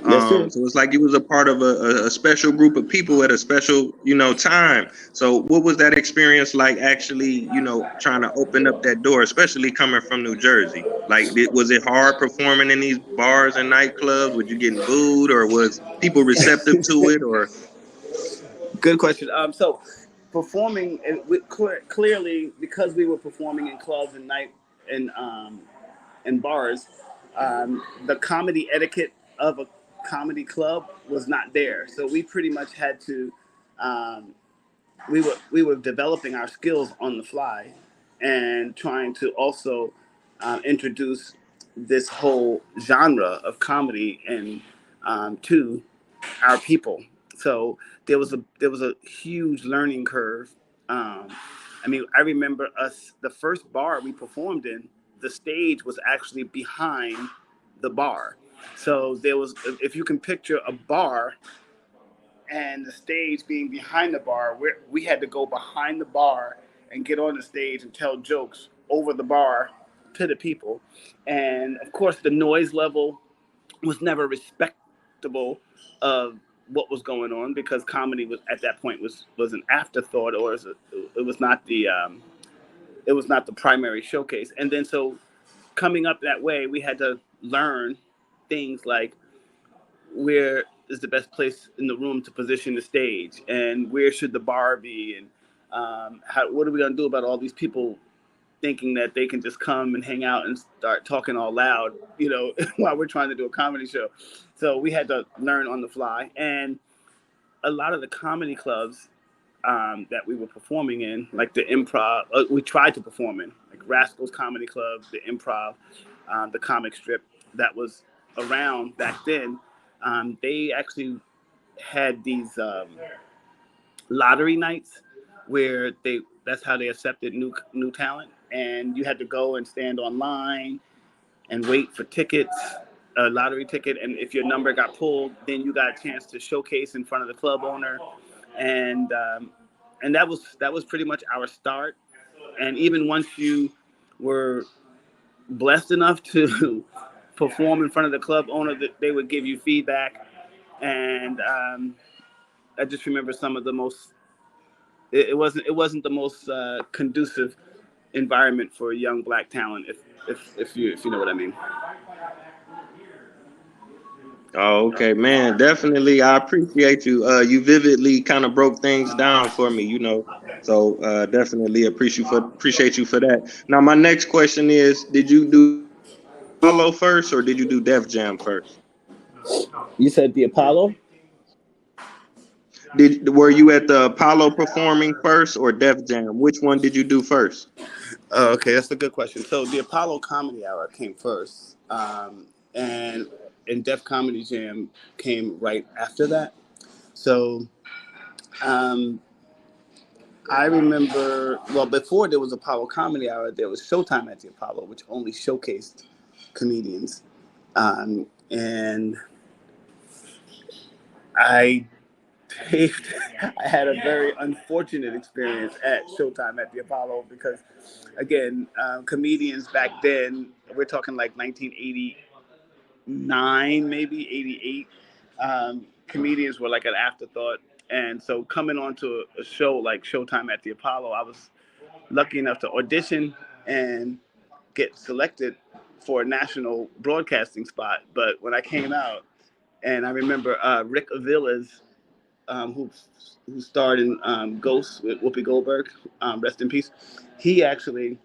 Yes, sir. So it's like you was a part of a special group of people at a special, time. So what was that experience like actually, trying to open up that door, especially coming from New Jersey? Like, was it hard performing in these bars and nightclubs? Were you getting booed, or was people receptive to it? Or Good question. So performing clearly because we were performing in clubs and night and bars, the comedy etiquette of a comedy club was not there. So we pretty much had to. Um, we were developing our skills on the fly, and trying to also introduce this whole genre of comedy and to our people. So there was a huge learning curve. Um, I mean, I remember us the first bar we performed in. The stage was actually behind the bar. So there was, if you can picture a bar and the stage being behind the bar, we had to go behind the bar and get on the stage and tell jokes over the bar to the people. And of course, the noise level was never respectable of what was going on, because comedy was at that point was an afterthought, or it was not the primary showcase. And then so coming up that way, we had to learn things like where is the best place in the room to position the stage, and where should the bar be, and what are we going to do about all these people thinking that they can just come and hang out and start talking all loud, while we're trying to do a comedy show. So we had to learn on the fly. And a lot of the comedy clubs that we were performing in, like the Improv, we tried to perform in, like Rascals Comedy Club, the Improv, the Comic Strip that was around back then. They actually had these lottery nights where that's how they accepted new talent, and you had to go and stand online and wait for tickets, a lottery ticket, and if your number got pulled, then you got a chance to showcase in front of the club owner. And um, and that was pretty much our start. And even once you were blessed enough to perform in front of the club owner, that they would give you feedback. And I just remember some of the most. It wasn't the most conducive environment for young black talent, if you know what I mean. Oh, okay, man. Definitely, I appreciate you. You vividly kind of broke things down for me, So definitely appreciate you for that. Now, my next question is: did you do Apollo first, or did you do Def Jam first? You said the Apollo. Were you at the Apollo performing first, or Def Jam? Which one did you do first? Oh, okay, that's a good question. So the Apollo Comedy Hour came first, and Def Comedy Jam came right after that. So um, I remember, well, before there was Apollo Comedy Hour, there was Showtime at the Apollo, which only showcased comedians. And I taped, I had a very unfortunate experience at Showtime at the Apollo because, again, comedians back then, we're talking like 1989, maybe 88, comedians were like an afterthought. And so coming onto a show like Showtime at the Apollo, I was lucky enough to audition and get selected for a national broadcasting spot. But when I came out, and I remember Rick Avila's, who starred in Ghost with Whoopi Goldberg, rest in peace. He actually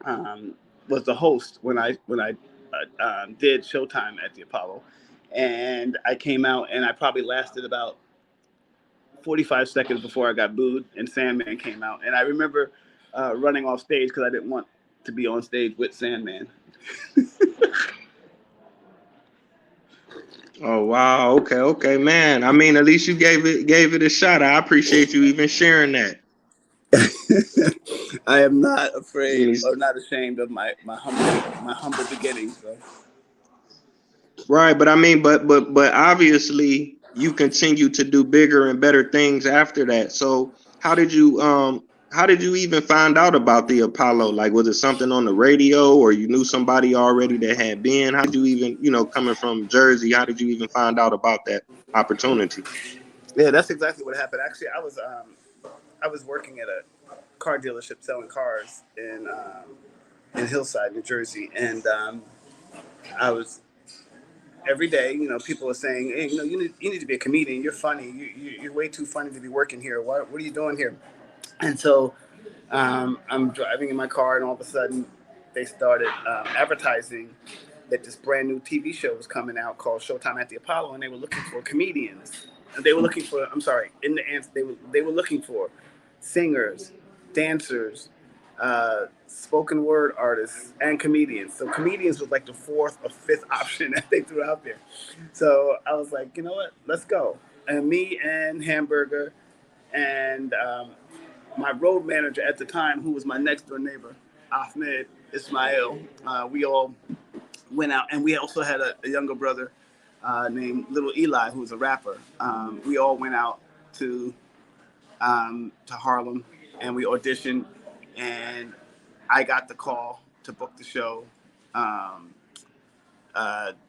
um, was the host when I did Showtime at the Apollo, and I came out and I probably lasted about 45 seconds before I got booed, and Sandman came out, and I remember running off stage because I didn't want to be on stage with Sandman. Oh wow, okay, okay, man. I mean, at least you gave it a shot. I appreciate you even sharing that. I am not afraid Yes. or not ashamed of my humble beginnings. So. Right, but I mean, but obviously you continue to do bigger and better things after that. So how did you how did you even find out about the Apollo? Like, was it something on the radio, or you knew somebody already that had been? How did you even, coming from Jersey, how did you even find out about that opportunity? Yeah, that's exactly what happened. Actually, I was working at a car dealership selling cars in Hillside, New Jersey, and I was every day. You know, people are saying, "Hey, you need to be a comedian. You're funny. You're way too funny to be working here. What are you doing here?" And so I'm driving in my car, and all of a sudden, they started advertising that this brand new TV show was coming out called Showtime at the Apollo, and they were looking for comedians. And they were looking for, I'm sorry, in the answer, they were looking for singers, dancers, spoken word artists, and comedians. So comedians was like the fourth or fifth option that they threw out there. So I was like, you know what, let's go. And me and Hamburger and my road manager at the time, who was my next door neighbor, Ahmed Ismail, we all went out, and we also had a younger brother named Little Eli, who was a rapper. We all went out to Harlem, and we auditioned, and I got the call to book the show. Um,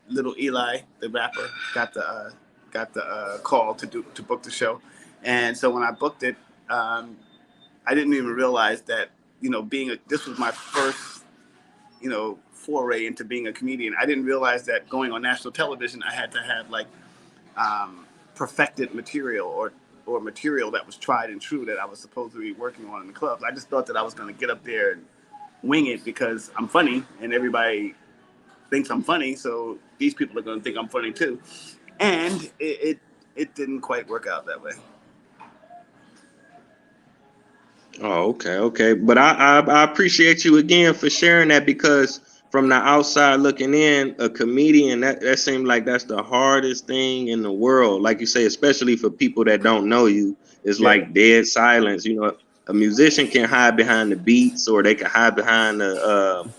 Little Eli, the rapper, got the call to book the show, and so when I booked it, I didn't even realize that this was my first foray into being a comedian. I didn't realize that going on national television, I had to have like perfected material or material that was tried and true that I was supposed to be working on in the clubs. I just thought that I was going to get up there and wing it because I'm funny and everybody thinks I'm funny, so these people are going to think I'm funny too. And it didn't quite work out that way. Oh, okay, okay. But I appreciate you again for sharing that, because from the outside looking in, a comedian, that seemed like that's the hardest thing in the world. Like you say, especially for people that don't know you, it's Yeah. like dead silence. A musician can hide behind the beats, or they can hide behind the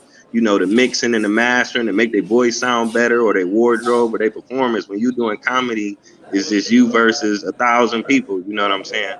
mixing and the mastering to make their voice sound better, or their wardrobe or their performance. When you're doing comedy, it's just you versus 1,000 people. You know what I'm saying?